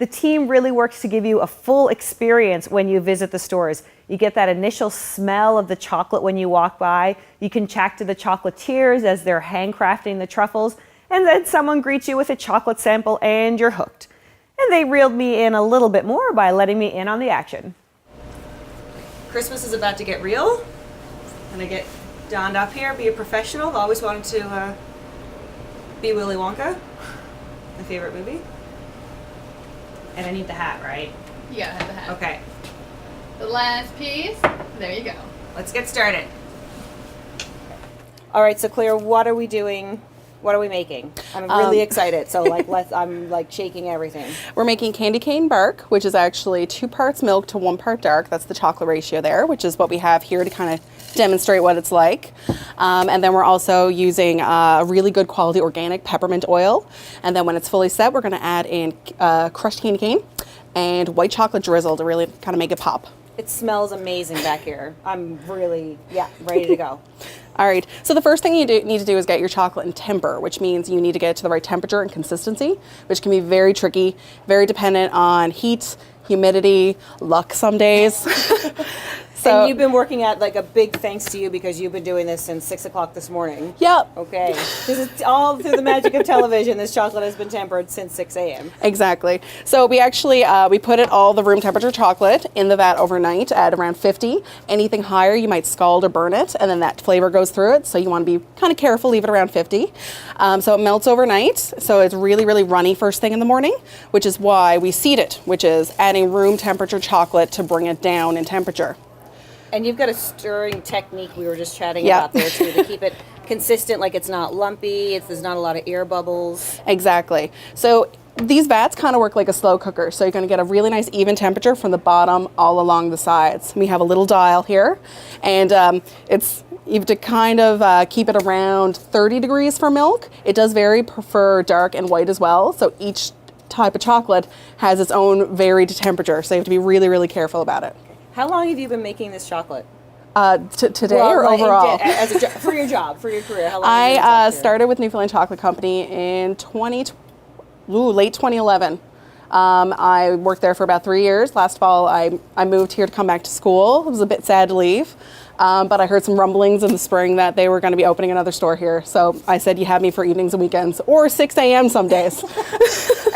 The team really works to give you a full experience when you visit the stores. You get that initial smell of the chocolate when you walk by. You can chat to the chocolatiers as they're handcrafting the truffles, and then someone greets you with a chocolate sample and you're hooked. And they reeled me in a little bit more by letting me in on the action. Christmas is about to get real. I'm gonna get donned up here, be a professional. I've always wanted to be Willy Wonka, my favorite movie. And I need the hat, right? You gotta have the hat. Okay. The last piece. There you go. Let's get started. All right, so Claire, what are we doing? What are we making? I'm really excited. So I'm like shaking everything. We're making candy cane bark, which is actually 2 parts milk to 1 part dark. That's the chocolate ratio there, which is what we have here to kind of demonstrate what it's like. And then we're also using a really good quality organic peppermint oil. And then when it's fully set, we're going to add in crushed candy cane and white chocolate drizzle to really kind of make it pop. It smells amazing back here. I'm really, ready to go. All right, so the first thing you need to do is get your chocolate in temper, which means you need to get it to the right temperature and consistency, which can be very tricky, very dependent on heat, humidity, luck some days. And you've been working at like a big thanks to you because you've been doing this since 6 o'clock this morning. Yep. Okay. This is all through the magic of television. This chocolate has been tempered since 6 a.m. Exactly. So we actually, we put all the room temperature chocolate in the vat overnight at around 50. Anything higher, you might scald or burn it, and then that flavor goes through it. So you want to be kind of careful, leave it around 50. So it melts overnight. So it's really, really runny first thing in the morning, which is why we seed it, which is adding room temperature chocolate to bring it down in temperature. And you've got a stirring technique we were just chatting about there too, to keep it consistent, like it's not lumpy, there's not a lot of air bubbles. Exactly. So these vats kind of work like a slow cooker. So you're going to get a really nice even temperature from the bottom all along the sides. We have a little dial here, and you have to kind of keep it around 30 degrees for milk. It does vary for dark and white as well. So each type of chocolate has its own varied temperature. So you have to be really, really careful about it. How long have you been making this chocolate? Today or overall? For your job, for your career, how long I started with Newfoundland Chocolate Company in late 2011. I worked there for about 3 years. Last fall, I moved here to come back to school. It was a bit sad to leave, but I heard some rumblings in the spring that they were going to be opening another store here. So I said, you have me for evenings and weekends, or 6 a.m. some days.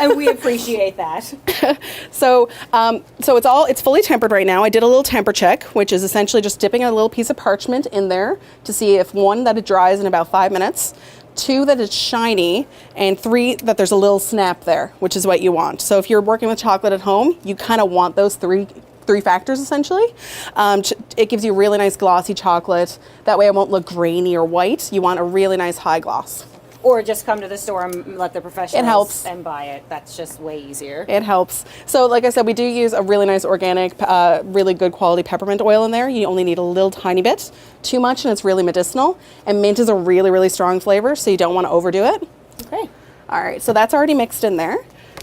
And we appreciate that. So it's fully tempered right now. I did a little temper check, which is essentially just dipping a little piece of parchment in there to see if 1, that it dries in about 5 minutes, 2, that it's shiny, and 3, that there's a little snap there, which is what you want. So if you're working with chocolate at home, you kind of want those three factors essentially. It gives you really nice glossy chocolate. That way it won't look grainy or white. You want a really nice high gloss. Or just come to the store and let the professionals It helps. And buy it. That's just way easier. It helps. So like I said, we do use a really nice organic, really good quality peppermint oil in there. You only need a little tiny bit. Too much and it's really medicinal. And mint is a really, really strong flavor, so you don't want to overdo it. Okay. All right, so that's already mixed in there.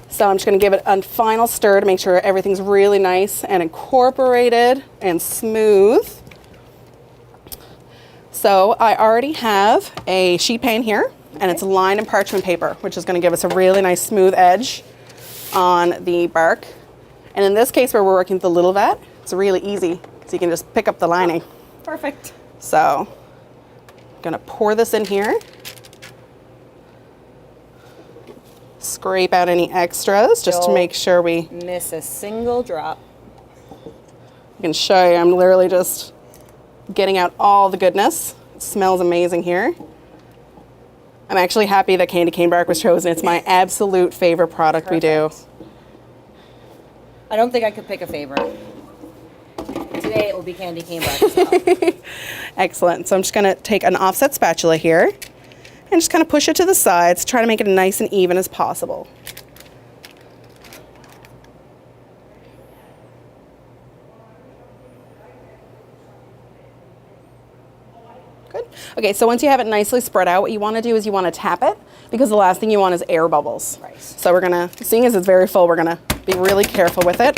So I'm just going to give it a final stir to make sure everything's really nice and incorporated and smooth. So I already have a sheet pan here, and it's lined in parchment paper, which is going to give us a really nice smooth edge on the bark. And in this case, where we're working with the little vat, it's really easy. So you can just pick up the lining. Perfect. So I'm going to pour this in here. Scrape out any extras just to make sure we miss a single drop. I can show you, I'm literally just getting out all the goodness. It smells amazing here. I'm actually happy that candy cane bark was chosen. It's my absolute favorite product we do. I don't think I could pick a favorite. Today it will be candy cane bark as well. Excellent. So I'm just going to take an offset spatula here and just kind of push it to the sides, try to make it nice and even as possible. Good. Okay, so once you have it nicely spread out, what you want to do is you want to tap it, because the last thing you want is air bubbles. Right. So we're going to, seeing as it's very full, we're going to be really careful with it.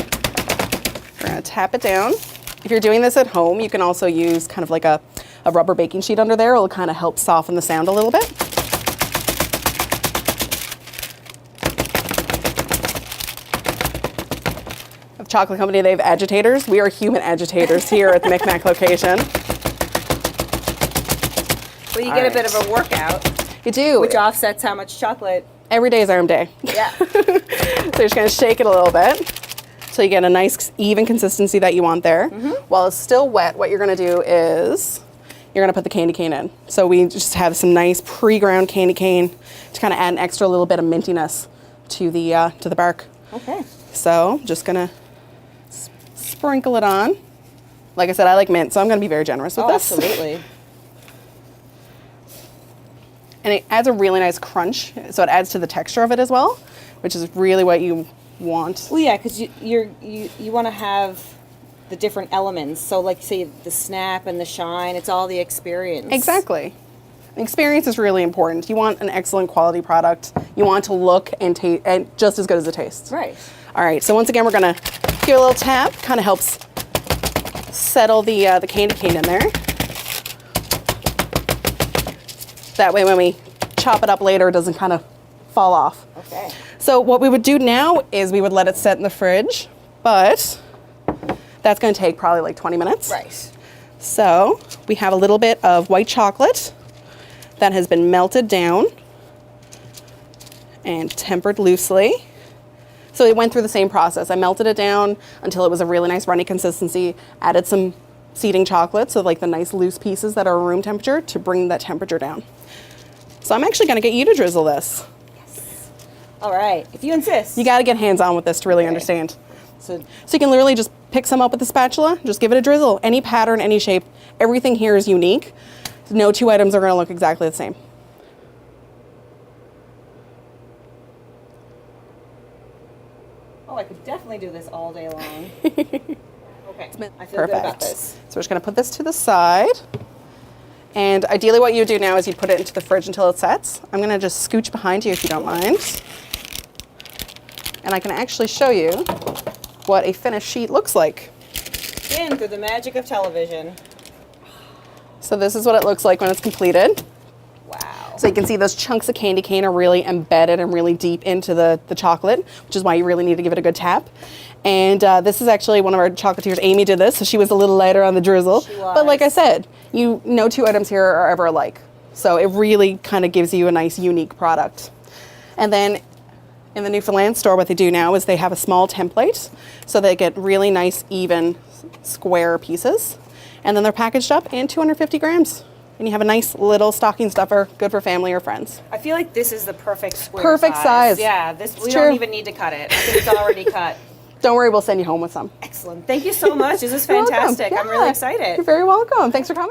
We're going to tap it down. If you're doing this at home, you can also use kind of like a rubber baking sheet under there. It'll kind of help soften the sound a little bit. chocolate company, they have agitators. We are human agitators here at the Micmac location. Well, you get a bit of a workout, You do. which offsets how much chocolate. Every day is arm day. Yeah. So you're just gonna shake it a little bit so you get a nice even consistency that you want there. While it's still wet, what you're gonna do is you're gonna put the candy cane in. So we just have some nice pre-ground candy cane to kind of add an extra little bit of mintiness to the bark. Okay. So just gonna sprinkle it on. Like I said, I like mint, so I'm gonna be very generous with this. Absolutely. And it adds a really nice crunch, so it adds to the texture of it as well, which is really what you want. Well, yeah, because you want to have the different elements. So, like, say the snap and the shine, it's all the experience. Exactly. The experience is really important. You want an excellent quality product. You want it to look and taste and just as good as it tastes. Right. All right. So once again, we're gonna give it a little tap. Kind of helps settle the candy cane in there. That way, when we chop it up later, it doesn't kind of fall off. Okay. So what we would do now is we would let it set in the fridge, but that's going to take probably like 20 minutes. Right. So we have a little bit of white chocolate that has been melted down and tempered loosely. So it went through the same process. I melted it down until it was a really nice runny consistency, added some seeding chocolate, so like the nice loose pieces that are room temperature to bring that temperature down. So I'm actually gonna get you to drizzle this. All right. If you insist. You gotta get hands-on with this to really understand. So So you can literally just pick some up with the spatula, just give it a drizzle. Any pattern, any shape, everything here is unique. No two items are gonna look exactly the same. I could definitely do this all day long. Okay. I feel good about this. So we're just gonna put this to the side. And ideally what you do now is you put it into the fridge until it sets. I'm gonna just scooch behind you if you don't mind. And I can actually show you what a finished sheet looks like. In through the magic of television. So this is what it looks like when it's completed. Wow. So you can see those chunks of candy cane are really embedded and really deep into the chocolate, which is why you really need to give it a good tap. And this is actually one of our chocolatiers. Amy did this, so she was a little lighter on the drizzle. She was. But like I said, no two items here are ever alike. So it really kind of gives you a nice, unique product. And then in the Newfoundland store, what they do now is they have a small template, so they get really nice, even, square pieces. And then they're packaged up in 250 grams. And you have a nice little stocking stuffer, good for family or friends. I feel like this is the perfect square Perfect size. Yeah, we true. don't even need to cut it. I think it's already cut. Don't worry, we'll send you home with some. Excellent. Thank you so much. This is You're welcome. fantastic. I'm really Yeah. excited. You're very welcome. Thanks for coming.